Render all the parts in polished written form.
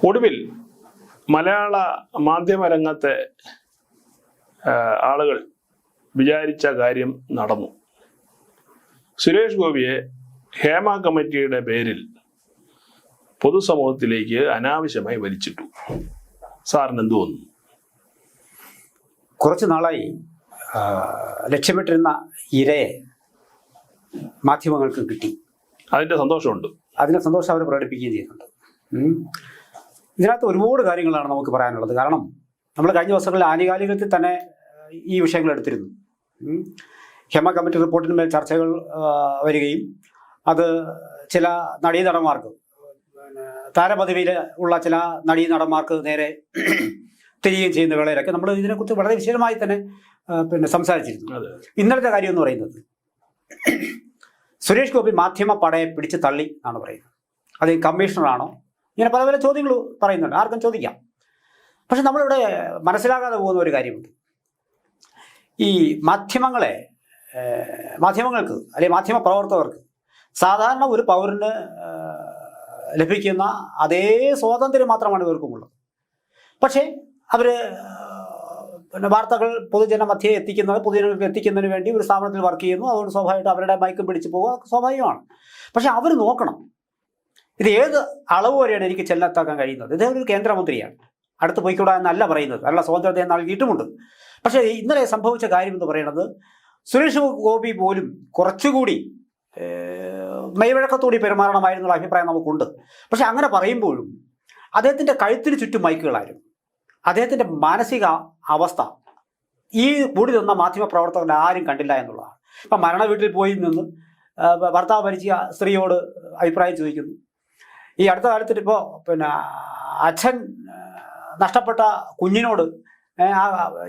ഒടുവിൽ മലയാള മാധ്യമരംഗത്തെ ആളുകൾ വിചാരിച്ച കാര്യം നടന്നു. സുരേഷ് ഗോപിയെ ഹേമ കമ്മിറ്റിയുടെ പേരിൽ പൊതുസമൂഹത്തിലേക്ക് അനാവശ്യമായി വലിച്ചിട്ടു. സാറിന് എന്ത് തോന്നുന്നു? കുറച്ച് നാളായി ലക്ഷ്യമിട്ടിരുന്ന ഇരയെ മാധ്യമങ്ങൾക്ക് കിട്ടി. അതിൻ്റെ സന്തോഷമുണ്ട്. അതിൻ്റെ സന്തോഷം അവർ പ്രകടിപ്പിക്കുകയും ചെയ്യുന്നുണ്ട്. ഇതിനകത്ത് ഒരുപാട് കാര്യങ്ങളാണ് നമുക്ക് പറയാനുള്ളത്. കാരണം നമ്മൾ കഴിഞ്ഞ ദിവസങ്ങളിൽ ആനുകാലികത്തിൽ തന്നെ ഈ വിഷയങ്ങൾ എടുത്തിരുന്നു. ഹേമ കമ്മിറ്റി റിപ്പോർട്ടിന്മേൽ ചർച്ചകൾ വരികയും അത് ചില നടീനടന്മാർക്ക്, താരപദവിയിൽ ഉള്ള ചില നടീനടന്മാർക്ക് നേരെ തിരികെയും ചെയ്യുന്ന വേളയിലൊക്കെ നമ്മൾ ഇതിനെക്കുറിച്ച് വളരെ വിശദമായി തന്നെ സംസാരിച്ചിരുന്നു. ഇന്നലത്തെ കാര്യം എന്ന് പറയുന്നത് സുരേഷ് ഗോപി മാധ്യമ പടയെ പിടിച്ച് തള്ളി എന്നാണ് പറയുന്നത്. അത് കമ്മീഷണറാണോ? ഇങ്ങനെ പല പല ചോദ്യങ്ങൾ പറയുന്നുണ്ട്, ആർക്കും ചോദിക്കാം. പക്ഷെ നമ്മളിവിടെ മനസ്സിലാകാതെ പോകുന്ന ഒരു കാര്യമുണ്ട്. ഈ മാധ്യമങ്ങൾക്ക് അല്ലെങ്കിൽ മാധ്യമ പ്രവർത്തകർക്ക് സാധാരണ ഒരു പൗരന് ലഭിക്കുന്ന അതേ സ്വാതന്ത്ര്യം മാത്രമാണ് ഇവർക്കുമുള്ളത്. പക്ഷേ അവർ വാർത്തകൾ പൊതുജനമധ്യേ പൊതുജനങ്ങൾക്ക് എത്തിക്കുന്നതിന് വേണ്ടി ഒരു സ്ഥാപനത്തിൽ വർക്ക് ചെയ്യുന്നു. അതുകൊണ്ട് സ്വാഭാവികമായിട്ട് അവരുടെ മയക്കം പിടിച്ചു പോകുക സ്വാഭാവികമാണ്. പക്ഷെ അവർ നോക്കണം, ഇത് ഏത് അളവ് വരെയാണ് എനിക്ക് ചെല്ലെത്താക്കാൻ കഴിയുന്നത്. ഇദ്ദേഹം ഒരു കേന്ദ്രമന്ത്രിയാണ്, അടുത്ത് പോയിക്കൂടാ എന്നല്ല പറയുന്നത്, നല്ല സ്വാതന്ത്ര്യം നൽകിയിട്ടുമുണ്ട്. പക്ഷേ ഇന്നലെ സംഭവിച്ച കാര്യം എന്ന് പറയുന്നത് സുരേഷ് ഗോപി പോലും കുറച്ചുകൂടി മെയ്വഴക്കത്തോടി പെരുമാറണമായിരുന്നുള്ള അഭിപ്രായം നമുക്കുണ്ട്. പക്ഷെ അങ്ങനെ പറയുമ്പോഴും അദ്ദേഹത്തിൻ്റെ കഴുത്തിന് ചുറ്റും മൈക്കുകളായിരുന്നു. അദ്ദേഹത്തിൻ്റെ മാനസിക അവസ്ഥ ഈ കൂടി നിന്ന മാധ്യമപ്രവർത്തകർ ആരും കണ്ടില്ല എന്നുള്ളതാണ്. ഇപ്പം മരണ വീട്ടിൽ പോയി നിന്ന് ഭർത്താവ് മരിച്ച സ്ത്രീയോട് അഭിപ്രായം ചോദിക്കുന്നു. ഈ അടുത്ത കാലത്തിൽ ഇപ്പോൾ അച്ഛൻ നഷ്ടപ്പെട്ട കുഞ്ഞിനോട്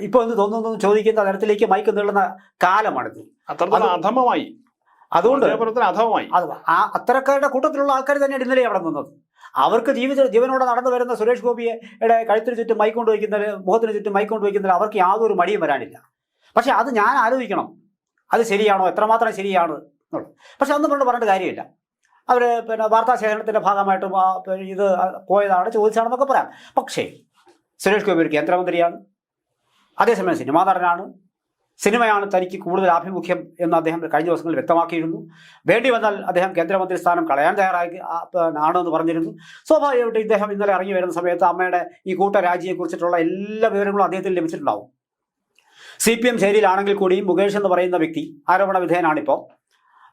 ഇപ്പോൾ എന്ത് തോന്നുന്നു ചോദിക്കുന്ന തരത്തിലേക്ക് മൈക്ക് നീളുന്ന കാലമാണിത്. അതുകൊണ്ട് അത്തരക്കാരുടെ കൂട്ടത്തിലുള്ള ആൾക്കാർ തന്നെയാണ് ഇന്നലെ അവിടെ നിന്നത്. അവർക്ക് ജീവനോടെ നടന്നു വരുന്ന സുരേഷ് ഗോപിയുടെ കഴുത്തിന് ചുറ്റും മൈക്ക് കൊണ്ട് വയ്ക്കുന്നതിൽ, മുഖത്തിന് ചുറ്റും മൈക്ക് കൊണ്ട് വയ്ക്കുന്നതിൽ അവർക്ക് യാതൊരു മടിയും വരാനില്ല. പക്ഷെ അത് ഞാൻ ആലോചിക്കണം, അത് ശരിയാണോ, എത്രമാത്രം ശരിയാണ് എന്നുള്ളത്. പക്ഷെ അതൊന്നും കൊണ്ട് പറഞ്ഞിട്ട് കാര്യമില്ല. അവർ വാർത്താശേഖരണത്തിൻ്റെ ഭാഗമായിട്ടും ഇത് പോയതാണ്, ചോദിച്ചാണെന്നൊക്കെ പറയാം. പക്ഷേ സുരേഷ് ഗോപി ഒരു കേന്ദ്രമന്ത്രിയാണ്, അതേസമയം സിനിമാ നടനാണ്. സിനിമയാണ് തനിക്ക് കൂടുതൽ ആഭിമുഖ്യം എന്ന് അദ്ദേഹം കഴിഞ്ഞ ദിവസങ്ങളിൽ വ്യക്തമാക്കിയിരുന്നു. വേണ്ടി വന്നാൽ അദ്ദേഹം കേന്ദ്രമന്ത്രി സ്ഥാനം കളയാൻ ആണെന്ന് പറഞ്ഞിരുന്നു. സ്വാഭാവികമായിട്ട് ഇദ്ദേഹം ഇന്നലെ ഇറങ്ങി വരുന്ന സമയത്ത് അമ്മയുടെ ഈ കൂട്ടരാജിയെക്കുറിച്ചിട്ടുള്ള എല്ലാ വിവരങ്ങളും അദ്ദേഹത്തിന് ലഭിച്ചിട്ടുണ്ടാവും. CPM ചേരിയിലാണെങ്കിൽ കൂടിയും മുകേഷ് എന്ന് പറയുന്ന വ്യക്തി ആരോപണ വിധേയനാണിപ്പോൾ.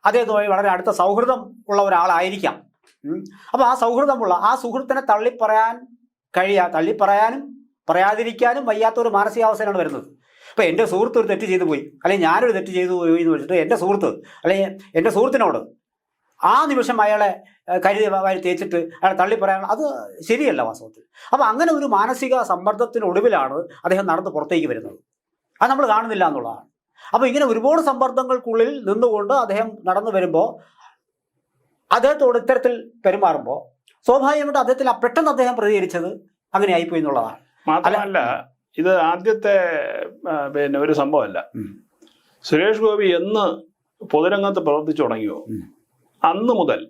അദ്ദേഹവുമായി വളരെ അടുത്ത സൗഹൃദം ഉള്ള ഒരാളായിരിക്കാം. അപ്പോൾ ആ സുഹൃത്തിനെ തള്ളിപ്പറയാനും പറയാതിരിക്കാനും വയ്യാത്തൊരു മാനസികാവസ്ഥയാണ് വരുന്നത്. ഇപ്പോൾ എൻ്റെ സുഹൃത്ത് ഒരു തെറ്റ് ചെയ്തു പോയി, അല്ലെങ്കിൽ ഞാനൊരു തെറ്റ് ചെയ്തു പോയി എന്ന് വെച്ചിട്ട് എൻ്റെ സുഹൃത്ത് അല്ലെങ്കിൽ എൻ്റെ സുഹൃത്തിനോട് ആ നിമിഷം അയാളെ വാരി തേച്ചിട്ട് അയാളെ തള്ളിപ്പറയാൻ അത് ശരിയല്ല വാസ്തവത്തിൽ. അപ്പോൾ അങ്ങനെ ഒരു മാനസിക സമ്മർദ്ദത്തിനൊടുവിലാണ് അദ്ദേഹം നടന്ന് പുറത്തേക്ക് വരുന്നത്. അത് നമ്മൾ കാണുന്നില്ല എന്നുള്ളതാണ്. അപ്പോൾ ഇങ്ങനെ ഒരുപാട് സമ്മർദ്ദങ്ങൾക്കുള്ളിൽ നിന്നുകൊണ്ട് അദ്ദേഹം നടന്നു വരുമ്പോൾ അദ്ദേഹത്തോട് ഇത്തരത്തിൽ പെരുമാറുമ്പോൾ സ്വാഭാവികമായിട്ട് പെട്ടെന്ന് അദ്ദേഹം പ്രതികരിച്ചത് അങ്ങനെ ആയിപ്പോയി എന്നുള്ളതാണ്. മാത്രമല്ല, ഇത് ആദ്യത്തെ ഒരു സംഭവമല്ല. സുരേഷ് ഗോപി എന്ന് പൊതുരംഗത്ത് പ്രവർത്തിച്ചു തുടങ്ങിയോ അന്ന് മുതൽ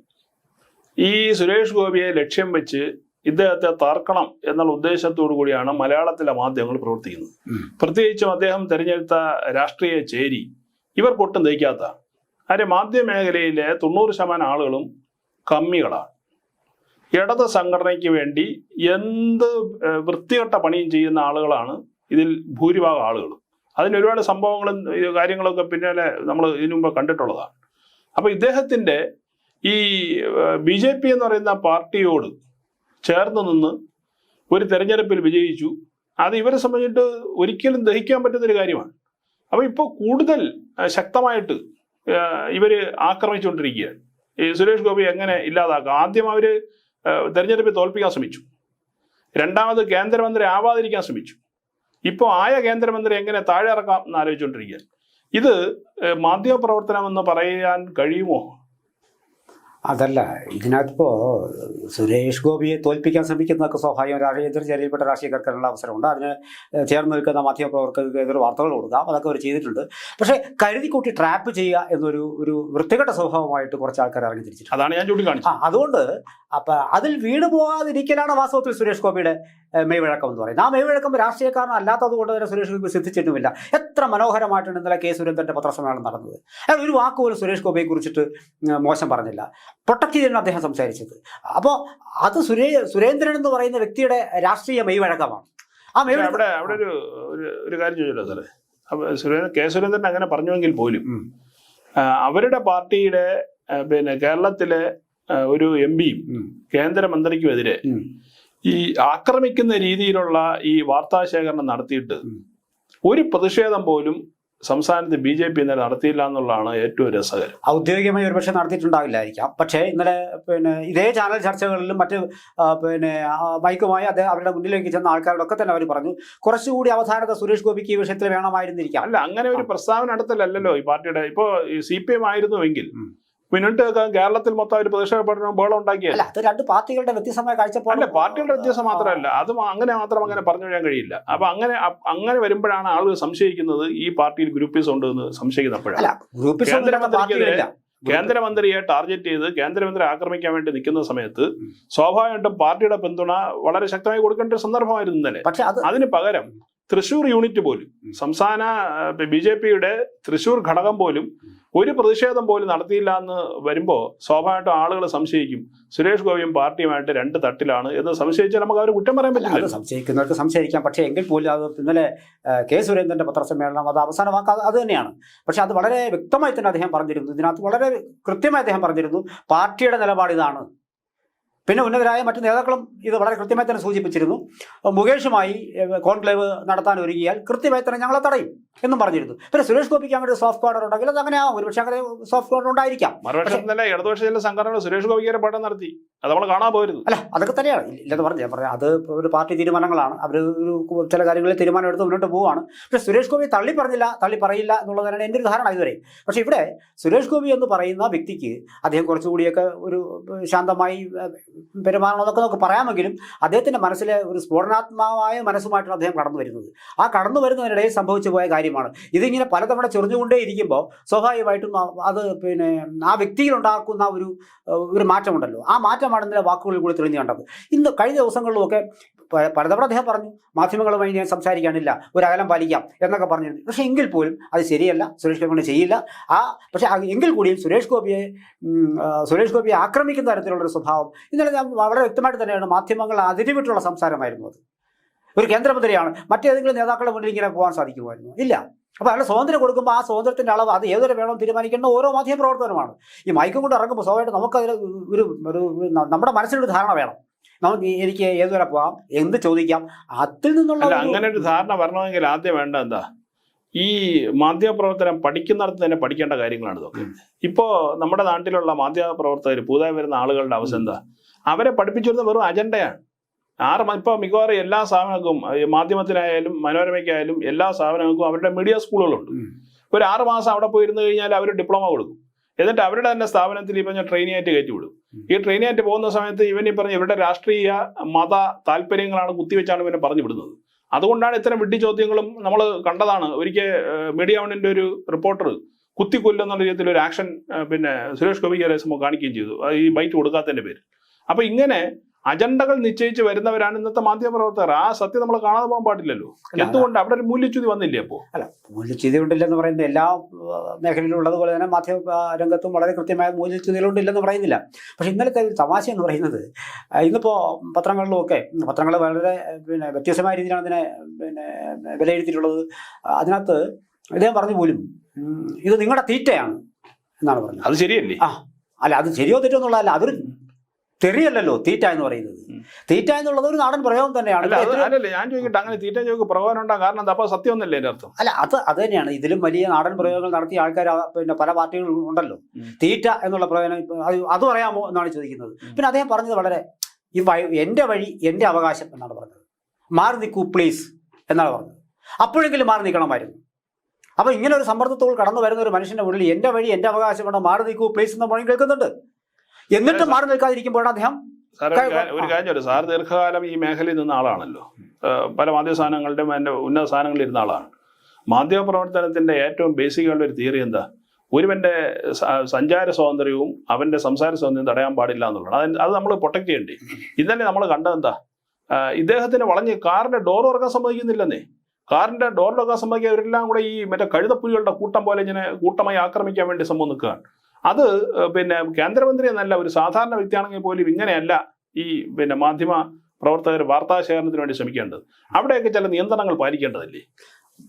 ഈ സുരേഷ് ഗോപിയെ ലക്ഷ്യം വെച്ച് ഇദ്ദേഹത്തെ തർക്കണം എന്നുള്ള ഉദ്ദേശത്തോടു കൂടിയാണ് മലയാളത്തിലെ മാധ്യമങ്ങൾ പ്രവർത്തിക്കുന്നത്. പ്രത്യേകിച്ചും അദ്ദേഹം തിരഞ്ഞെടുത്ത രാഷ്ട്രീയ ചേരി ഇവർക്കൊട്ടും ദഹിക്കാത്ത മാധ്യമ മേഖലയിലെ 90% ആളുകളും കമ്മികളാണ്. ഇടത് സംഘടനയ്ക്ക് വേണ്ടി എന്ത് വൃത്തികെട്ട പണിയും ചെയ്യുന്ന ആളുകളാണ് ഇതിൽ ഭൂരിഭാഗം ആളുകളും. അതിന് ഒരുപാട് സംഭവങ്ങളും കാര്യങ്ങളൊക്കെ പിന്നാലെ നമ്മൾ ഇതിനു മുമ്പ് കണ്ടിട്ടുള്ളതാണ്. അപ്പോൾ ഇദ്ദേഹത്തിൻ്റെ ഈ BJP എന്ന് പറയുന്ന പാർട്ടിയോട് ചേർന്ന് നിന്ന് ഒരു തെരഞ്ഞെടുപ്പിൽ വിജയിച്ചു. അത് ഇവരെ സംബന്ധിച്ചിട്ട് ഒരിക്കലും ദഹിക്കാൻ പറ്റുന്നൊരു കാര്യമാണ്. അപ്പോൾ ഇപ്പോൾ കൂടുതൽ ശക്തമായിട്ട് ഇവർ ആക്രമിച്ചുകൊണ്ടിരിക്കുകയാണ്. ഈ സുരേഷ് ഗോപി എങ്ങനെ ഇല്ലാതാക്കാം? ആദ്യം അവർ തെരഞ്ഞെടുപ്പിൽ തോൽപ്പിക്കാൻ ശ്രമിച്ചു, രണ്ടാമത് കേന്ദ്രമന്ത്രി ആവാതിരിക്കാൻ ശ്രമിച്ചു, ഇപ്പോൾ ആയ കേന്ദ്രമന്ത്രി എങ്ങനെ താഴെ ഇറക്കാം എന്ന് ആലോചിച്ചുകൊണ്ടിരിക്കുകയാണ്. ഇത് മാധ്യമപ്രവർത്തനം എന്ന് പറയാൻ കഴിയുമോ? അതല്ല, ഇതിനകത്തിപ്പോൾ സുരേഷ് ഗോപിയെ തോൽപ്പിക്കാൻ ശ്രമിക്കുന്നതൊക്കെ സ്വാഭാവികം. ചെറിയപ്പെട്ട രാഷ്ട്രീയക്കാർക്കുള്ള അവസരമുണ്ട്. അതിന് ചേർന്ന് നിൽക്കുന്ന മാധ്യമപ്രവർത്തകർക്ക് എതിർ വാർത്തകൾ കൊടുക്കാം, അതൊക്കെ അവർ ചെയ്തിട്ടുണ്ട്. പക്ഷേ കരുതിക്കൂട്ടി ട്രാപ്പ് ചെയ്യുക എന്നൊരു വൃത്തികെട്ട സ്വഭാവമായിട്ട് കുറച്ച് ആൾക്കാർ ഇറങ്ങി തിരിച്ചിട്ടുണ്ട്. അതാണ് ഞാൻ ചൂണ്ടിക്കാണിച്ചത്. അതുകൊണ്ട് അപ്പം അതിൽ വീണ് പോകാതിരിക്കലാണ് വാസ്തവത്തിൽ സുരേഷ് ഗോപിയുടെ മെയ്വഴക്കം എന്ന് പറയുന്നത്. ആ മെയ്വഴക്കം രാഷ്ട്രീയക്കാരൻ അല്ലാത്തത് കൊണ്ട് തന്നെ സുരേഷ് ഗോപി സിദ്ധിച്ചിട്ടുമില്ല. എത്ര മനോഹരമായിട്ടാണ് ഇന്നലെ കെ സുരേന്ദ്രൻ്റെ പത്രസമ്മേളനം നടന്നത്. അയാൾ ഒരു വാക്കുപോലും സുരേഷ് ഗോപിയെ കുറിച്ചിട്ട് മോശം പറഞ്ഞില്ല. പ്രൊട്ടക്ട് ചെയ്താണ് അദ്ദേഹം സംസാരിച്ചത്. അപ്പോൾ അത് സുരേന്ദ്രൻ എന്ന് പറയുന്ന വ്യക്തിയുടെ രാഷ്ട്രീയ മെയ്വഴക്കമാണ്. ആ അവിടെ അവിടെ ഒരു കാര്യം ചോദിച്ചല്ലോ സാറേ, കെ സുരേന്ദ്രൻ അങ്ങനെ പറഞ്ഞുവെങ്കിൽ പോലും അവരുടെ പാർട്ടിയുടെ കേരളത്തിലെ ഒരു എംപിയും കേന്ദ്രമന്ത്രിക്കുമെതിരെ ഈ ആക്രമിക്കുന്ന രീതിയിലുള്ള ഈ വാർത്താശേഖരണം നടത്തിയിട്ട് ഒരു പ്രതിഷേധം പോലും സംസ്ഥാനത്ത് BJP ഇന്നലെ നടത്തിയില്ല എന്നുള്ളതാണ് ഏറ്റവും രസകരം. ഔദ്യോഗികമായി ഒരുപക്ഷെ നടത്തിയിട്ടുണ്ടാവില്ലായിരിക്കാം. പക്ഷേ ഇന്നലെ ഇതേ ചാനൽ ചർച്ചകളിലും മറ്റ് മൈക്കുമായി അവരുടെ മുന്നിലേക്ക് ചെന്ന ആൾക്കാരോടൊക്കെ തന്നെ അവർ പറഞ്ഞു കുറച്ചുകൂടി അവധാനത സുരേഷ് ഗോപിക്ക് ഈ വിഷയത്തിൽ വേണമായിരുന്നിരിക്കാം. അല്ല, അങ്ങനെ ഒരു പ്രസ്താവന നടത്തലല്ലോ ഈ പാർട്ടിയുടെ. ഇപ്പോൾ CPM ആയിരുന്നുവെങ്കിൽ പിന്നിട്ട് കേരളത്തിൽ മൊത്തം ഒരു പ്രതിഷേധ പഠനം ബഹളം ഉണ്ടാക്കിയല്ല. അത് രണ്ട് പാർട്ടികളുടെ വ്യത്യസ്തമായ കാഴ്ചപ്പാട്. അല്ല, പാർട്ടികളുടെ വ്യത്യാസം മാത്രമല്ല, അത് അങ്ങനെ പറഞ്ഞു വരാൻ കഴിയില്ല. അപ്പൊ അങ്ങനെ വരുമ്പോഴാണ് ആളുകൾ സംശയിക്കുന്നത് ഈ പാർട്ടിയിൽ ഗ്രൂപ്പീസ് ഉണ്ട് എന്ന് സംശയിക്കുന്നപ്പോഴാണ്. കേന്ദ്രമന്ത്രിയെ ടാർഗറ്റ് ചെയ്ത് കേന്ദ്രമന്ത്രി ആക്രമിക്കാൻ വേണ്ടി നിൽക്കുന്ന സമയത്ത് സ്വാഭാവികമായിട്ടും പാർട്ടിയുടെ പിന്തുണ വളരെ ശക്തമായി കൊടുക്കേണ്ട ഒരു സന്ദർഭമായിരുന്നു ഇന്നലെ. പക്ഷെ അതിന് പകരം തൃശൂർ യൂണിറ്റ് പോലും, സംസ്ഥാന BJPയുടെ തൃശൂർ ഘടകം പോലും ഒരു പ്രതിഷേധം പോലും നടത്തിയില്ല എന്ന് വരുമ്പോൾ സ്വാഭാവികമായിട്ടും ആളുകൾ സംശയിക്കും സുരേഷ് ഗോപിയും പാർട്ടിയുമായിട്ട് രണ്ട് തട്ടിലാണ് എന്ന് സംശയിച്ചാൽ നമുക്ക് അവർ കുറ്റം പറയാൻ പറ്റില്ല. സംശയിക്കുന്നവർക്ക് സംശയിക്കാം. പക്ഷേ എങ്കിൽ പോലും അത് ഇന്നലെ കെ സുരേന്ദ്രന്റെ പത്രസമ്മേളനം അത് അവസാന വാക്ക് അത് തന്നെയാണ്. പക്ഷെ അത് വളരെ വ്യക്തമായി തന്നെ അദ്ദേഹം പറഞ്ഞിരുന്നു. ഇതിനകത്ത് വളരെ കൃത്യമായി അദ്ദേഹം പറഞ്ഞിരുന്നു പാർട്ടിയുടെ നിലപാട് ഇതാണ്. പിന്നെ ഉന്നതരായ മറ്റു നേതാക്കളും ഇത് വളരെ കൃത്യമായി തന്നെ സൂചിപ്പിച്ചിരുന്നു. മുകേഷുമായി കോൺക്ലേവ് നടത്താൻ ഒരുങ്ങിയാൽ കൃത്യമായി തന്നെ ഞങ്ങളെ തടയും എന്നും പറഞ്ഞിരുന്നു. പിന്നെ സുരേഷ് ഗോപിക്ക് അങ്ങനെ ഒരു സോഫ്റ്റ് കോർണർ ഉണ്ടെങ്കിൽ അത് അങ്ങനെ ആവും. ഒരുപക്ഷെ അങ്ങനെ സോഫ്റ്റ് കോർണർ ഉണ്ടായിരിക്കാം. മറുപക്ഷത്തിലല്ല, ഇടതുപക്ഷ ചില സംഘടനകൾ സുരേഷ് ഗോപിക്ക് പഠനം നടത്തി, അത് നമ്മൾ കാണാൻ പോയിരുന്നു. അല്ല, അതൊക്കെ തന്നെയാണ് ഇല്ലെന്ന് പറഞ്ഞത്. അത് ഒരു പാർട്ടി തീരുമാനങ്ങളാണ്. അവർ ഒരു ചില കാര്യങ്ങളിൽ തീരുമാനം എടുത്ത് മുന്നോട്ട് പോവുകയാണ്. പക്ഷേ സുരേഷ് ഗോപി തള്ളി പറയില്ല എന്നുള്ളതാണ് എൻ്റെ ഒരു ധാരണ ഇതുവരെ. പക്ഷേ ഇവിടെ സുരേഷ് ഗോപി എന്ന് പറയുന്ന വ്യക്തിക്ക് അദ്ദേഹം കുറച്ചുകൂടിയൊക്കെ ഒരു ശാന്തമായി പെരുമാറണമെന്നൊക്കെ നമുക്ക് പറയാമെങ്കിലും അദ്ദേഹത്തിൻ്റെ മനസ്സിലെ ഒരു സ്ഫോടനാത്മകമായ മനസ്സുമായിട്ടാണ് അദ്ദേഹം കടന്നു വരുന്നത്. ആ കടന്നു വരുന്നതിനിടയിൽ സംഭവിച്ചു പോയ കാര്യമാണ്. ഇതിങ്ങനെ പലതവണ ചൊറിഞ്ഞുകൊണ്ടേ ഇരിക്കുമ്പോൾ സ്വാഭാവികമായിട്ടും അത് ആ വ്യക്തിയിൽ ഉണ്ടാക്കുന്ന ഒരു മാറ്റമുണ്ടല്ലോ, ആ മാറ്റമാണ് ഇന്നലെ വാക്കുകളിൽ കൂടി തെളിഞ്ഞു കണ്ടത്. ഇന്ന് കഴിഞ്ഞ ദിവസങ്ങളിലുമൊക്കെ പലതവണ അദ്ദേഹം പറഞ്ഞു മാധ്യമങ്ങളുമായി ഞാൻ സംസാരിക്കാനില്ല, ഒരു അകലം പാലിക്കാം എന്നൊക്കെ പറഞ്ഞിരുന്നു. പക്ഷേ എങ്കിൽ പോലും അത് ശരിയല്ല, സുരേഷ് ഗോപി കൊണ്ട് ചെയ്യില്ല. പക്ഷേ എങ്കിൽ കൂടിയും സുരേഷ് ഗോപിയെ ആക്രമിക്കുന്ന തരത്തിലുള്ളൊരു സ്വഭാവം ഇന്നലെ ഞാൻ വളരെ വ്യക്തമായിട്ട് തന്നെയാണ്. മാധ്യമങ്ങൾ അതിരുവിട്ടുള്ള സംസാരമായിരുന്നു അത്. ഒരു കേന്ദ്രമന്ത്രിയാണ്, മറ്റേതെങ്കിലും നേതാക്കളുടെ മുന്നിൽ ഇങ്ങനെ പോകാൻ സാധിക്കുമായിരുന്നു? ഇല്ല. അപ്പോൾ അയാൾ സ്വാതന്ത്ര്യം കൊടുക്കുമ്പോൾ ആ സ്വാതന്ത്ര്യത്തിൻ്റെ അളവ് അത് ഏതൊരു വേണമെന്ന് തീരുമാനിക്കേണ്ട ഓരോ മാധ്യമപ്രവർത്തനമാണ്. ഈ മൈക്കും കൊണ്ട് ഇറങ്ങുമ്പോൾ സ്വാഭാവികമായിട്ട് നമുക്കതിൽ നമ്മുടെ മനസ്സിലൊരു ധാരണ വേണം. എനിക്ക് ഏതുവരെ പോകാം, എന്ത് ചോദിക്കാം, അതിൽ നിന്നുള്ള അങ്ങനെ ഒരു ധാരണ വരണമെങ്കിൽ ആദ്യം വേണ്ട എന്താ, ഈ മാധ്യമപ്രവർത്തനം പഠിക്കുന്നിടത്ത് തന്നെ പഠിക്കേണ്ട കാര്യങ്ങളാണ് ഇതൊക്കെ. ഇപ്പോൾ നമ്മുടെ നാട്ടിലുള്ള മാധ്യമപ്രവർത്തകർ പുതുതായി വരുന്ന ആളുകളുടെ അവസ്ഥ എന്താ, അവരെ പഠിപ്പിച്ചിരുന്ന വെറും അജണ്ടയാണ്. ഇപ്പോൾ മിക്കവാറും എല്ലാ സ്ഥാപനങ്ങൾക്കും, മാധ്യമത്തിനായാലും മനോരമയ്ക്കായാലും എല്ലാ സ്ഥാപനങ്ങൾക്കും അവരുടെ മീഡിയ സ്കൂളുകളുണ്ട്. ഒരു 6 മാസം അവിടെ പോയിരുന്നു കഴിഞ്ഞാൽ അവർ ഡിപ്ലോമ കൊടുക്കും. എന്നിട്ട് അവരുടെ തന്നെ സ്ഥാപനത്തിൽ ഇപ്പം ഞാൻ ട്രെയിനിയായിട്ട് കയറ്റി വിടും. ഈ ട്രെയിനിയായിട്ട് പോകുന്ന സമയത്ത് ഇവൻ ഈ പറഞ്ഞ ഇവരുടെ രാഷ്ട്രീയ മത താല്പര്യങ്ങളാണ് കുത്തിവെച്ചാണ് ഇവനെ പറഞ്ഞു വിടുന്നത്. അതുകൊണ്ടാണ് ഇത്തരം വിഡ്ഢി ചോദ്യങ്ങളും നമ്മൾ കണ്ടതാണ്. ഒരിക്കൽ മീഡിയ വണ്ണിൻ്റെ ഒരു റിപ്പോർട്ടർ കുത്തിക്കൊല്ലുന്ന രീതിയിൽ ഒരു ആക്ഷൻ സുരേഷ് ഗോപിക്ക് കാണിക്കുകയും ചെയ്തു, ഈ ബൈറ്റ് കൊടുക്കാത്തതിൻ്റെ പേര്. അപ്പോൾ ഇങ്ങനെ അജണ്ടകൾ നിശ്ചയിച്ച് വരുന്നവരാണ് ഇന്നത്തെ മാധ്യമപ്രവർത്തകർ. ആ സത്യം നമ്മൾ കാണാതെ പോകാൻ പാടില്ലല്ലോ. എന്തുകൊണ്ട് അവിടെ ഒരു മൂല്യച്യുതി വന്നില്ലേ? അപ്പോൾ അല്ല, മൂല്യച്യുതി ഉണ്ടില്ലെന്ന് പറയുന്നത് എല്ലാ മേഖലയിലും ഉള്ളതുപോലെ തന്നെ മാധ്യമ രംഗത്തും വളരെ കൃത്യമായ മൂല്യച്യുതികളുണ്ടില്ലെന്ന് പറയുന്നില്ല. പക്ഷേ ഇന്നലത്തെ തമാശ എന്ന് പറയുന്നത്, ഇന്നിപ്പോൾ പത്രങ്ങളിലുമൊക്കെ പത്രങ്ങൾ വളരെ വ്യത്യസ്തമായ രീതിയിലാണ് അതിനെ വിലയിരുത്തിയിട്ടുള്ളത്. അതിനകത്ത് ഇദ്ദേഹം പറഞ്ഞു പോലും ഇത് നിങ്ങളുടെ തീറ്റയാണ് എന്നാണ് പറഞ്ഞത്. അത് ശരിയല്ലേ? അല്ല, അത് ശരിയോ തെറ്റോ എന്നുള്ളതല്ല, അതൊരു തെറിയല്ലല്ലോ തീറ്റ എന്ന് പറയുന്നത്. തീറ്റ എന്നുള്ളത് ഒരു നാടൻ പ്രയോഗം തന്നെയാണ്. ഞാൻ ചോദിക്കട്ടെ, അങ്ങനെ തീറ്റ ചോദിക്കും പ്രയോഗം ഉണ്ടാകും, കാരണം അപ്പോൾ സത്യം ഒന്നല്ലേ എൻ്റെ അർത്ഥം? അല്ല, അത് തന്നെയാണ്. ഇതിലും വലിയ നാടൻ പ്രയോഗങ്ങൾ നടത്തിയ ആൾക്കാർ പല പാർട്ടികളും ഉണ്ടല്ലോ. തീറ്റ എന്നുള്ള പ്രയോജനം അത് പറയാമോ എന്നാണ് ചോദിക്കുന്നത്. പിന്നെ അദ്ദേഹം പറഞ്ഞത് വളരെ എൻ്റെ വഴി എൻ്റെ അവകാശം എന്നാണ് പറഞ്ഞത്. മാറി നിൽക്കൂ പ്ലീസ് എന്നാണ് പറഞ്ഞത്. അപ്പോഴെങ്കിലും മാറി നിൽക്കണമായിരുന്നു. അപ്പോൾ ഇങ്ങനെ ഒരു സമ്മർദ്ദത്തോട് കടന്നു വരുന്ന ഒരു മനുഷ്യൻ്റെ ഉള്ളിൽ എൻ്റെ വഴി എൻ്റെ അവകാശം വേണം, മാറി നിൽക്കൂ പ്ലീസ് എന്ന് പറഞ്ഞ് കേൾക്കുന്നുണ്ട്. എന്നിട്ടും മാറി നിൽക്കാതിരിക്കുമ്പോഴാണ് അദ്ദേഹം. സാർ ഒരു കാര്യം, സാർ ദീർഘകാലം ഈ മേഖലയിൽ നിന്ന ആളാണല്ലോ. പല മാധ്യമ സ്ഥാനങ്ങളുടെയും എൻ്റെ ഉന്നത സ്ഥാനങ്ങളിൽ ഇരുന്ന ആളാണ്. മാധ്യമപ്രവർത്തനത്തിന്റെ ഏറ്റവും ബേസിക് ആയിട്ടുള്ള ഒരു തിയറി എന്താ? ഒരുവന്റെ സഞ്ചാര സ്വാതന്ത്ര്യവും അവന്റെ സംസാര സ്വാതന്ത്ര്യം തടയാൻ പാടില്ല എന്നുള്ളതാണ്. അത് നമ്മൾ പ്രൊട്ടക്ട് ചെയ്യണ്ടേ. ഇന്നലെ നമ്മൾ കണ്ടതെന്താ? ഇദ്ദേഹത്തിന് വളഞ്ഞ് കാറിന്റെ ഡോർ തുറക്കാൻ സമ്മതിക്കുന്നില്ലെന്നേ. കാറിന്റെ ഡോർ തുറക്കാൻ സമ്മതിക്കാവരെല്ലാം കൂടെ ഈ മറ്റേ കഴുതപ്പുലികളുടെ കൂട്ടം പോലെ ഇങ്ങനെ കൂട്ടമായി ആക്രമിക്കാൻ വേണ്ടി സംഭവം നിൽക്കുകയാണ്. അത് കേന്ദ്രമന്ത്രി എന്നല്ല, ഒരു സാധാരണ വ്യക്തിയാണെങ്കിൽ പോലും ഇങ്ങനെയല്ല ഈ മാധ്യമ പ്രവർത്തകർ വാർത്താ ശേഖരണത്തിന് വേണ്ടി ശ്രമിക്കേണ്ടത്. അവിടെയൊക്കെ ചില നിയന്ത്രണങ്ങൾ പാലിക്കേണ്ടതല്ലേ?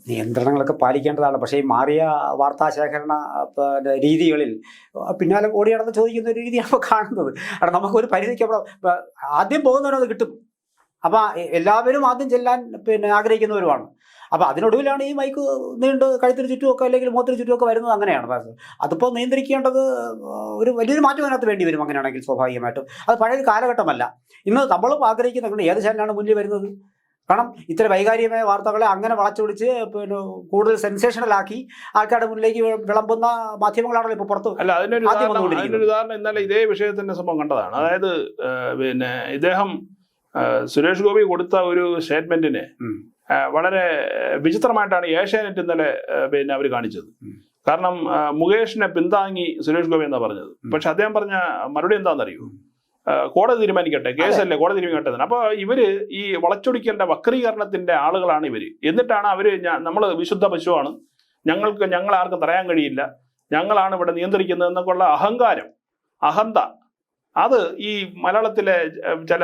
നിയന്ത്രണങ്ങളൊക്കെ പാലിക്കേണ്ടതാണ്. പക്ഷേ ഈ മാറിയ വാർത്താ ശേഖരണ രീതികളിൽ പിന്നാലെ ഓടി നടന്ന് ചോദിക്കുന്ന ഒരു രീതിയാണ് കാണുന്നത്. കാരണം നമുക്കൊരു പരിധിക്ക് ആദ്യം പോകുന്നവരത് കിട്ടും. അപ്പം എല്ലാവരും ആദ്യം ചെല്ലാൻ ആഗ്രഹിക്കുന്നവരുമാണ്. അപ്പം അതിനൊടുവിലാണ് ഈ മൈക്ക് നീണ്ട് കഴുത്തിന് ചുറ്റുമൊക്കെ അല്ലെങ്കിൽ മുഖത്തിന് ചുറ്റുമൊക്കെ വരുന്നത്. അങ്ങനെയാണ് അതിപ്പോൾ നിയന്ത്രിക്കേണ്ടത്. ഒരു വലിയൊരു മാറ്റം അതിനകത്ത് വേണ്ടി വരും അങ്ങനെയാണെങ്കിൽ സ്വാഭാവികമായിട്ടും. അത് പഴയൊരു കാലഘട്ടമല്ല. ഇന്ന് നമ്മളും ആഗ്രഹിക്കുന്നുണ്ട് ഏത് ചാനലാണ് മുന്നിൽ വരുന്നത്. കാരണം ഇത്ര വൈകാരികമായ വാർത്തകളെ അങ്ങനെ വളച്ചൊടിച്ച് കൂടുതൽ സെൻസേഷണലാക്കി ആൾക്കാരുടെ മുന്നിലേക്ക് വിളമ്പുന്ന മാധ്യമങ്ങളാണല്ലോ ഇപ്പോൾ പുറത്ത്. അല്ല, അതിനൊരു ഉദാഹരണം ഇന്നലെ ഇതേ വിഷയത്തിന്റെ സംഭവം കണ്ടതാണ്. അതായത് ഇദ്ദേഹം സുരേഷ് ഗോപി കൊടുത്ത ഒരു സ്റ്റേറ്റ്മെന്റിനെ വളരെ വിചിത്രമായിട്ടാണ് ഏഷ്യാനെറ്റ് ഇന്നലെ അവർ കാണിച്ചത്. കാരണം മുകേഷിനെ പിന്താങ്ങി സുരേഷ് ഗോപി എന്നാ പറഞ്ഞത്. പക്ഷെ അദ്ദേഹം പറഞ്ഞ മറുപടി എന്താണെന്നറിയൂ? കോടതി തീരുമാനിക്കട്ടെ, കേസല്ലേ, കോടതി തീരുമാനിക്കട്ടെ. അപ്പോൾ ഇവര് ഈ വളച്ചൊടിക്കേണ്ട വക്രീകരണത്തിന്റെ ആളുകളാണ് ഇവര്. എന്നിട്ടാണ് അവര് നമ്മൾ വിശുദ്ധ പശുവാണ്, ഞങ്ങൾ ആർക്കും തടയാൻ കഴിയില്ല, ഞങ്ങളാണ് ഇവിടെ നിയന്ത്രിക്കുന്നത് എന്നൊക്കെയുള്ള അഹങ്കാരം, അഹന്ത, അത് ഈ മലയാളത്തിലെ ചില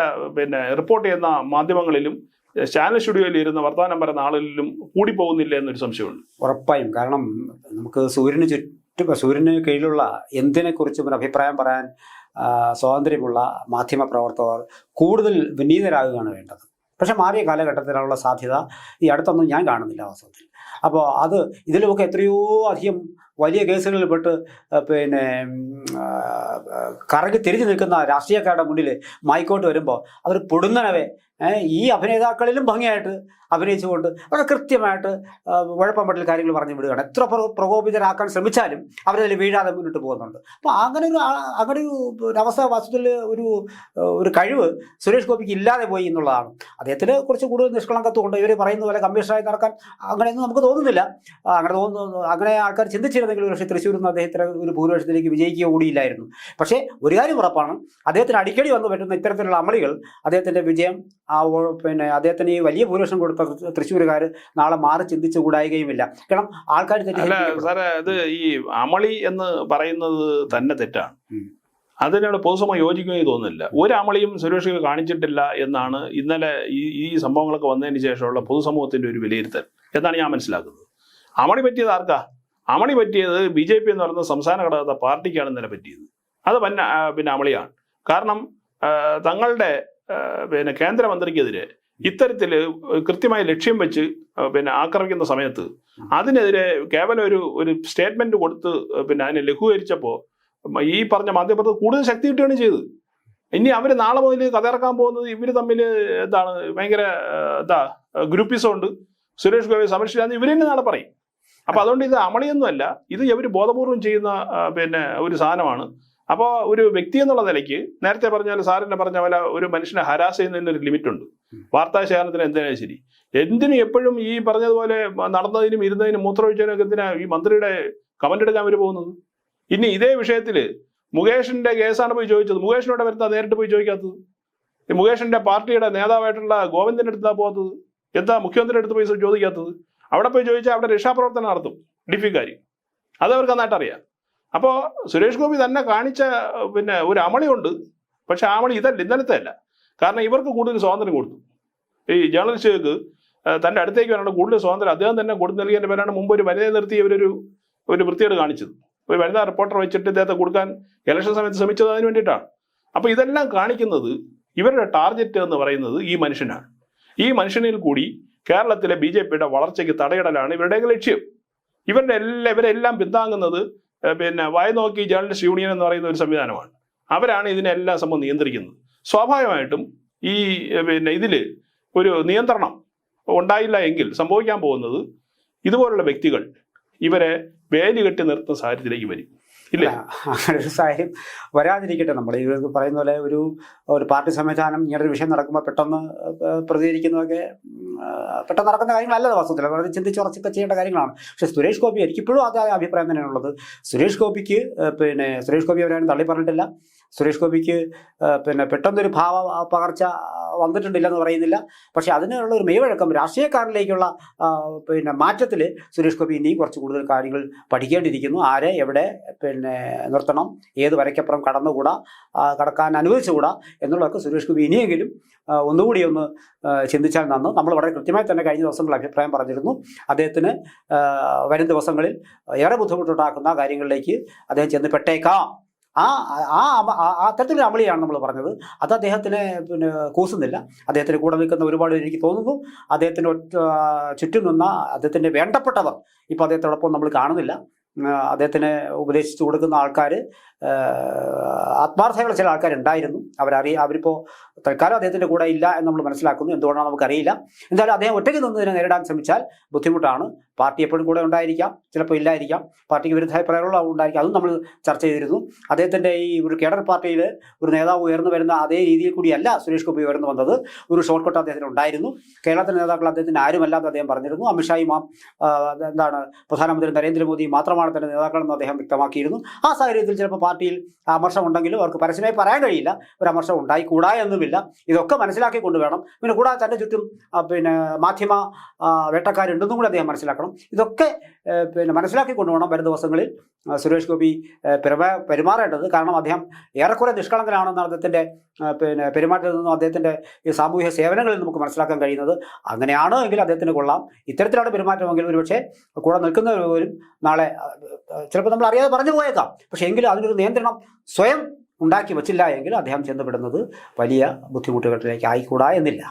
റിപ്പോർട്ട് ചെയ്യുന്ന മാധ്യമങ്ങളിലും ചാനൽ സ്റ്റുഡിയോയിൽ ഇരുന്ന വർത്തമാനം പറയുന്ന ആളുകളിലും കൂടിപ്പോകുന്നില്ല എന്നൊരു സംശയമുണ്ട്. ഉറപ്പായും. കാരണം നമുക്ക് സൂര്യന് കീഴിലുള്ള എന്തിനെക്കുറിച്ചും ഒരു അഭിപ്രായം പറയാൻ സ്വാതന്ത്ര്യമുള്ള മാധ്യമ പ്രവർത്തകർ കൂടുതൽ വിനീതരാകുകയാണ് വേണ്ടത്. പക്ഷെ മാറിയ കാലഘട്ടത്തിലുള്ള സാധ്യത ഈ അടുത്തൊന്നും ഞാൻ കാണുന്നില്ല വാസ്തവത്തിൽ. അപ്പോൾ ഇതിലുമൊക്കെ എത്രയോ അധികം വലിയ കേസുകളിൽ പെട്ട് കറങ്ങി തിരിഞ്ഞു നിൽക്കുന്ന രാഷ്ട്രീയക്കാരുടെ മുന്നിൽ മൈക്കോട്ട് വരുമ്പോൾ അതൊരു പൊടുന്നനവേ ഈ അഭിനേതാക്കളിലും ഭംഗിയായിട്ട് അഭിനയിച്ചുകൊണ്ട് വളരെ കൃത്യമായിട്ട് ഉഴപ്പമ്പട്ടിൽ കാര്യങ്ങൾ പറഞ്ഞു വിടുകയാണ്. എത്ര പ്രകോപിതരാക്കാൻ ശ്രമിച്ചാലും അവരതിൽ വീഴാതെ മുന്നിട്ട് പോകുന്നുണ്ട്. അപ്പോൾ അങ്ങനെ ഒരു അവസ്ഥ വാസ്തവത്തിൽ ഒരു കഴിവ് സുരേഷ് ഗോപിക്ക് ഇല്ലാതെ പോയി എന്നുള്ളതാണ്. അദ്ദേഹത്തിന് കുറച്ച് കൂടുതൽ നിഷ്കളങ്കത്വമുണ്ട്. ഇവർ പറയുന്ന പോലെ കമ്മീഷണറായി നടക്കാൻ അങ്ങനെയൊന്നും നമുക്ക് തോന്നുന്നില്ല. അങ്ങനെ ആൾക്കാർ ചിന്തിച്ചിരുന്നെങ്കിൽ പക്ഷേ തൃശ്ശൂരിൽ നിന്ന് അദ്ദേഹത്തിന് ഒരു ഭൂരിപക്ഷത്തിലേക്ക് വിജയിക്കുക കൂടിയില്ലായിരുന്നു. പക്ഷേ ഒരു കാര്യം ഉറപ്പാണ്, അദ്ദേഹത്തിന് അടിക്കടി വന്നു പറ്റുന്ന ഇത്തരത്തിലുള്ള അമളികൾ അദ്ദേഹത്തിൻ്റെ വിജയം അദ്ദേഹത്തിന് ഈ വലിയ ഭൂരിപക്ഷം കൊടുത്ത തൃശ്ശൂരുകാർ നാളെ മാറി ചിന്തിച്ചു കൂടായികയുമില്ല. കാരണം ആൾക്കാർ സാറേ, അത് ഈ അമളി എന്ന് പറയുന്നത് തന്നെ തെറ്റാണ്. അതിനോട് പൊതുസമൂഹം യോജിക്കുകയും തോന്നുന്നില്ല. ഒരു അമളിയും സുരേഷ് കാണിച്ചിട്ടില്ല എന്നാണ് ഇന്നലെ ഈ സംഭവങ്ങളൊക്കെ വന്നതിന് ശേഷമുള്ള പൊതുസമൂഹത്തിന്റെ ഒരു വിലയിരുത്തൽ എന്നാണ് ഞാൻ മനസ്സിലാക്കുന്നത്. അമളി പറ്റിയത് ആർക്കാ? അമളി പറ്റിയത് BJP എന്ന് പറയുന്ന സംസ്ഥാന ഘടകത്തെ പാർട്ടിക്കാണ് ഇന്നലെ പറ്റിയത്. അത് അമളിയാണ്. കാരണം തങ്ങളുടെ കേന്ദ്രമന്ത്രിക്കെതിരെ ഇത്തരത്തിൽ കൃത്യമായി ലക്ഷ്യം വെച്ച് ആക്രമിക്കുന്ന സമയത്ത് അതിനെതിരെ കേവലം ഒരു സ്റ്റേറ്റ്മെന്റ് കൊടുത്ത് അതിനെ ലഘൂകരിച്ചപ്പോൾ ഈ പറഞ്ഞ മാധ്യമപ്രവർത്തകർ കൂടുതൽ ശക്തി കിട്ടുകയാണ് ചെയ്തത്. ഇനി അവർ നാളെ മുതൽ കഥയിറക്കാൻ പോകുന്നത് ഇവർ തമ്മിൽ എന്താണ് ഭയങ്കര ഗ്രൂപ്പിസം ഉണ്ട്, സുരേഷ് ഗോപി സംരക്ഷിക്കാന്ന് ഇവർ തന്നെ നാളെ പറയും. അപ്പൊ അതുകൊണ്ട് ഇത് അമളിയൊന്നുമല്ല, ഇത് ഇവർ ബോധപൂർവം ചെയ്യുന്ന ഒരു സാധനമാണ്. അപ്പോൾ ഒരു വ്യക്തി എന്നുള്ള നിലയ്ക്ക് നേരത്തെ പറഞ്ഞാൽ സാറിനെ പറഞ്ഞ പോലെ ഒരു മനുഷ്യനെ ഹരാസ് ചെയ്യുന്നതിന് ഒരു ലിമിറ്റ് ഉണ്ട്. വാർത്താ ശേഖരണത്തിന് എന്തിനാണ് ശരി, എന്തിനും എപ്പോഴും ഈ പറഞ്ഞതുപോലെ നടന്നതിനും ഇരുന്നതിനും മൂത്രമൊഴിച്ചതിനൊക്കെ എന്തിനാ ഈ മന്ത്രിയുടെ കമന്റ് എടുക്കാൻ അവർ പോകുന്നത്? ഇനി ഇതേ വിഷയത്തിൽ മുകേഷിന്റെ കേസാണ് പോയി ചോദിച്ചത്. മുകേഷിനോട് വരുത്താ നേരിട്ട് പോയി ചോദിക്കാത്തത്? മുകേഷിന്റെ പാർട്ടിയുടെ നേതാവായിട്ടുള്ള ഗോവിന്ദന്റെ അടുത്താ പോകാത്തത്? എന്താ മുഖ്യമന്ത്രിയുടെ അടുത്ത് പോയി ചോദിക്കാത്തത്? അവിടെ പോയി ചോദിച്ചാൽ അവിടെ രക്ഷാപ്രവർത്തനം നടത്തും ഡിഫിക്കാർ. അതവർക്ക് നന്നായിട്ട് അറിയാം. അപ്പോൾ സുരേഷ് ഗോപി തന്നെ കാണിച്ച ഒരു അമളിയുണ്ട്. പക്ഷെ ആ അമളി ഇന്നലത്തെ അല്ല. കാരണം ഇവർക്ക് കൂടുതൽ സ്വാതന്ത്ര്യം കൊടുത്തു. ഈ ജേർണലിസ്റ്റുകൾക്ക് തൻ്റെ അടുത്തേക്ക് വരാനുള്ള കൂടുതൽ സ്വാതന്ത്ര്യം അദ്ദേഹം തന്നെ കൊടുത്തു നൽകിയതിൻ്റെ പേരാണ് മുമ്പ് ഒരു വനിതയെ നിർത്തി ഇവരൊരു വൃത്തികേട് കാണിച്ചത്. ഒരു വനിതാ റിപ്പോർട്ടർ വെച്ചിട്ട് ഇദ്ദേഹത്തെ കൊടുക്കാൻ ഇലക്ഷൻ സമയത്ത് ശ്രമിച്ചത് അതിന് വേണ്ടിയിട്ടാണ്. അപ്പോൾ ഇതെല്ലാം കാണിക്കുന്നത് ഇവരുടെ ടാർഗറ്റ് എന്ന് പറയുന്നത് ഈ മനുഷ്യനാണ്. ഈ മനുഷ്യനിൽ കൂടി കേരളത്തിലെ BJPയുടെ വളർച്ചയ്ക്ക് തടയിടലാണ് ഇവരുടെയൊക്കെ ലക്ഷ്യം. ഇവരെല്ലാം പിന്താങ്ങുന്നത് വായി നോക്കി ജേർണലിസ്റ്റ് യൂണിയൻ എന്ന് പറയുന്ന ഒരു സംവിധാനമാണ്. അവരാണ് ഇതിനെല്ലാം സംഭവം നിയന്ത്രിക്കുന്നത്. സ്വാഭാവികമായിട്ടും ഈ ഇതിൽ ഒരു നിയന്ത്രണം ഉണ്ടായില്ല എങ്കിൽ സംഭവിക്കാൻ പോകുന്നത് ഇതുപോലുള്ള വ്യക്തികൾ ഇവരെ വേലി കെട്ടി നിർത്തുന്ന സാഹചര്യത്തിലേക്ക് വരും. ഇല്ല. അങ്ങനെ ഒരു സാഹചര്യം വരാതിരിക്കട്ടെ. നമ്മൾ ഈ പറയുന്ന പോലെ ഒരു പാർട്ടി സംവിധാനം ഇങ്ങനൊരു വിഷയം നടക്കുമ്പോൾ പെട്ടെന്ന് പ്രതികരിക്കുന്നതൊക്കെ പെട്ടെന്ന് നടക്കുന്ന കാര്യങ്ങളല്ല വാസ്തവത്തിൽ. വളരെ ചിന്തിച്ചുറച്ചൊക്കെ ചെയ്യേണ്ട കാര്യങ്ങളാണ്. പക്ഷേ സുരേഷ് ഗോപി, എനിക്കിപ്പോഴും അതേ അഭിപ്രായം തന്നെയാണുള്ളത്. സുരേഷ് ഗോപിക്ക് സുരേഷ് ഗോപി അവരാരും തള്ളി പറഞ്ഞിട്ടില്ല. സുരേഷ് ഗോപിക്ക് പെട്ടെന്നൊരു ഭാവ പകർച്ച വന്നിട്ടുണ്ടില്ലെന്ന് പറയുന്നില്ല. പക്ഷേ അതിനുള്ള ഒരു മെയ്വഴക്കം രാഷ്ട്രീയക്കാരിലേക്കുള്ള മാറ്റത്തിൽ സുരേഷ് ഗോപി ഇനിയും കുറച്ച് കൂടുതൽ കാര്യങ്ങൾ പഠിക്കേണ്ടിയിരിക്കുന്നു. ആരെ എവിടെ നിർത്തണം, ഏത് വരയ്ക്കപ്പുറം കടക്കാൻ അനുവദിച്ചുകൂടാ എന്നുള്ളതൊക്കെ സുരേഷ് ഗോപി ഇനിയെങ്കിലും ഒന്നുകൂടി ഒന്ന് ചിന്തിച്ചാൽ നന്ന്. നമ്മൾ വളരെ കൃത്യമായി തന്നെ കഴിഞ്ഞ ദിവസങ്ങളിൽ അഭിപ്രായം പറഞ്ഞിരുന്നു. അദ്ദേഹത്തിന് വരും ദിവസങ്ങളിൽ ഏറെ ബുദ്ധിമുട്ടുണ്ടാക്കുന്ന കാര്യങ്ങളിലേക്ക് അദ്ദേഹം ചെന്ന് പെട്ടേക്കാം. അത്തരത്തിലൊരു അമളിയാണ് നമ്മൾ പറഞ്ഞത്. അത് അദ്ദേഹത്തിന് കൂസുന്നില്ല. അദ്ദേഹത്തിന് കൂടെ നിൽക്കുന്ന ഒരുപാട് എനിക്ക് തോന്നുന്നു അദ്ദേഹത്തിന് ചുറ്റും നിന്ന അദ്ദേഹത്തിൻ്റെ വേണ്ടപ്പെട്ടവർ ഇപ്പോൾ അദ്ദേഹത്തോടൊപ്പം നമ്മൾ കാണുന്നില്ല. അദ്ദേഹത്തിന് ഉപദേശിച്ചു കൊടുക്കുന്ന ആൾക്കാർ ആത്മാർത്ഥതയുള്ള ചില ആൾക്കാരുണ്ടായിരുന്നു. അവരിപ്പോൾ തൽക്കാലം അദ്ദേഹത്തിൻ്റെ കൂടെ ഇല്ല എന്ന് നമ്മൾ മനസ്സിലാക്കുന്നു. എന്തുകൊണ്ടാണ് നമുക്കറിയില്ല. എന്തായാലും അദ്ദേഹം ഒറ്റയ്ക്ക് നിന്നതിനെ നേരിടാൻ ശ്രമിച്ചാൽ ബുദ്ധിമുട്ടാണ്. പാർട്ടി എപ്പോഴും കൂടെ ഉണ്ടായിരിക്കാം, ചിലപ്പോൾ ഇല്ലായിരിക്കാം. പാർട്ടിക്ക് വിരുദ്ധമായ പ്രകടനങ്ങൾ ഉണ്ടായിരിക്കാം. അതും നമ്മൾ ചർച്ച ചെയ്തിരുന്നു. അദ്ദേഹത്തിൻ്റെ ഈ ഒരു കേഡർ പാർട്ടിയിൽ ഒരു നേതാവ് ഉയർന്നു വരുന്ന അതേ രീതിയിൽ കൂടിയല്ല സുരേഷ് ഗോപി ഉയർന്നു വന്നത്. ഒരു ഷോർട്ട് കട്ട് അദ്ദേഹത്തിന് ഉണ്ടായിരുന്നു. കേരളത്തിലെ നേതാക്കൾ അദ്ദേഹത്തിന് ആരുമല്ലാതെ അദ്ദേഹം പറഞ്ഞിരുന്നു. അമിത്ഷായും പ്രധാനമന്ത്രി നരേന്ദ്രമോദി മാത്രമാണ് തന്റെ നേതാക്കളെന്ന് അദ്ദേഹം വ്യക്തമാക്കിയിരുന്നു. ആ സാഹചര്യത്തിൽ ചിലപ്പോൾ പാർട്ടിയിൽ അമർഷം ഉണ്ടെങ്കിലും അവർക്ക് പരസ്യമായി പറയാൻ കഴിയില്ല. ഒരു അമർഷം ഉണ്ടായിക്കൂടാ എന്നുമില്ല. ഇതൊക്കെ മനസ്സിലാക്കിക്കൊണ്ട് വേണം. കൂടാതെ തൻ്റെ ചുറ്റും മാധ്യമ വേട്ടക്കാരുണ്ടെന്നും കൂടി അദ്ദേഹം മനസ്സിലാക്കണം. ഇതൊക്കെ മനസ്സിലാക്കിക്കൊണ്ട് വേണം വരും ദിവസങ്ങളിൽ സുരേഷ് ഗോപി പെരുമാറേണ്ടത്. കാരണം അദ്ദേഹം ഏറെക്കുറെ നിഷ്കളങ്കനാണെന്നാണ് അദ്ദേഹത്തിൻ്റെ പെരുമാറ്റത്തിൽ നിന്നും അദ്ദേഹത്തിൻ്റെ ഈ സാമൂഹ്യ സേവനങ്ങളിൽ നമുക്ക് മനസ്സിലാക്കാൻ കഴിയുന്നത്. അങ്ങനെയാണ് എങ്കിൽ അദ്ദേഹത്തിന് കൊള്ളാം. ഇത്തരത്തിലാണ് പെരുമാറ്റമെങ്കിൽ ഒരുപക്ഷെ കൂടെ നിൽക്കുന്നവരും നാളെ ചിലപ്പോൾ നമ്മൾ അറിയാതെ പറഞ്ഞു പോയേക്കാം. പക്ഷേ എങ്കിലും അതിനൊരു നിയന്ത്രണം സ്വയം ഉണ്ടാക്കി വച്ചില്ല എങ്കിൽ അദ്ദേഹം ചെന്നപ്പെടുന്നത് വലിയ ബുദ്ധിമുട്ടുകളിലേക്ക് ആയിക്കൂടാ എന്നില്ല.